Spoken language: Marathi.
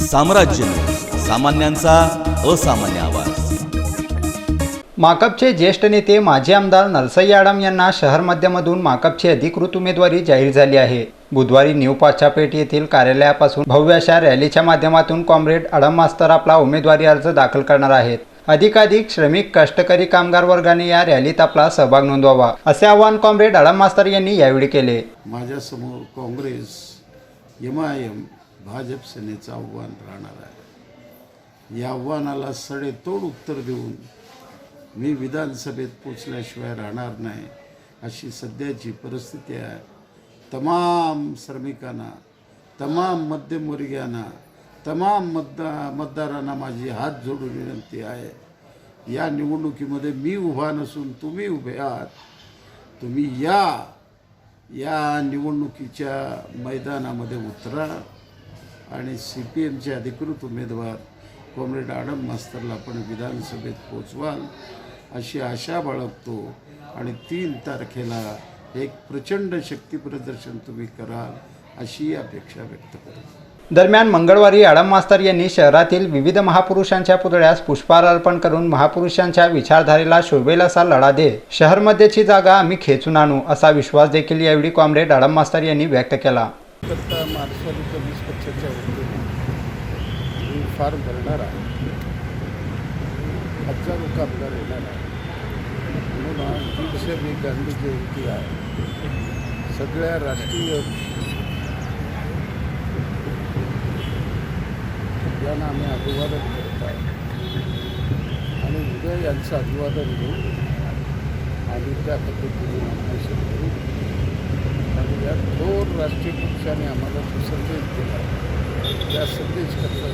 साम्राज्य न्यूज, सामान्यांचा असामान्य आवाज। माकपचे ज्येष्ठ नेते माजी आमदार नरसई आडम यांना शहर मध्यमधून माकपची अधिकृत उमेदवारी जाहीर झाली आहे। बुधवारी न्यू पाचापेठ येथील कार्यालयापासून भव्य अशा रॅलीच्या माध्यमातून कॉम्रेड आडम मास्तर आपला उमेदवारी अर्ज दाखल करणार आहेत। अधिकाधिक श्रमिक कष्टकरी कामगार वर्गाने या रॅलीत आपला सहभाग नोंदवावा असे आवाहन कॉम्रेड आडम मास्तर यांनी यावेळी केले। माझ्यासमोर काँग्रेस एमआयएम भाजप सेनेचं आव्हान राहणार आहे। या आव्हानाला सडेतोड उत्तर देऊन मी विधानसभेत पोचल्याशिवाय राहणार नाही अशी सध्याची परिस्थिती आहे। तमाम श्रमिकांना, तमाम मध्यमवर्गीयांना, तमाम मतदारांना माझी हात जोडून विनंती आहे, या निवडणुकीमध्ये मी उभा नसून तुम्ही उभे आहात। तुम्ही या निवडणुकीच्या मैदानामध्ये उतरा आणि CPMचे अधिकृत उमेदवार कॉम्रेड आडम मास्तरला आपण विधानसभेत पोचवाल अशी आशा बाळगतो आणि 3 तारखेला एक प्रचंड शक्ती प्रदर्शन तुम्ही कराल अशी अपेक्षा व्यक्त करतो। दरम्यान मंगळवारी आडम मास्तर यांनी शहरातील विविध महापुरुषांच्या पुतळ्यास पुष्पहार अर्पण करून महापुरुषांच्या विचारधारेला शोभेल असा लढा दे, शहरमध्येची जागा आम्ही खेचून आणू असा विश्वास देखील यावेळी कॉम्रेड आडम मास्तर यांनी व्यक्त केला। मार्क्सवादी कम्युनिस्ट पक्षाच्या वतीने मी फार भरणार आहे, हजारो कामगार येणार आहे म्हणून आज 150वी गांधी जयंती आहे। सगळ्या राष्ट्रीय यांना आम्ही अभिवादन करत आहोत आणि उद्या यांचं अभिवादन घेऊन आम्ही त्या पद्धतीने नामनिर्देशन करू आणि या 2 राष्ट्रीय पक्षाने आम्हाला जो संदेश दिला त्या संदेश करता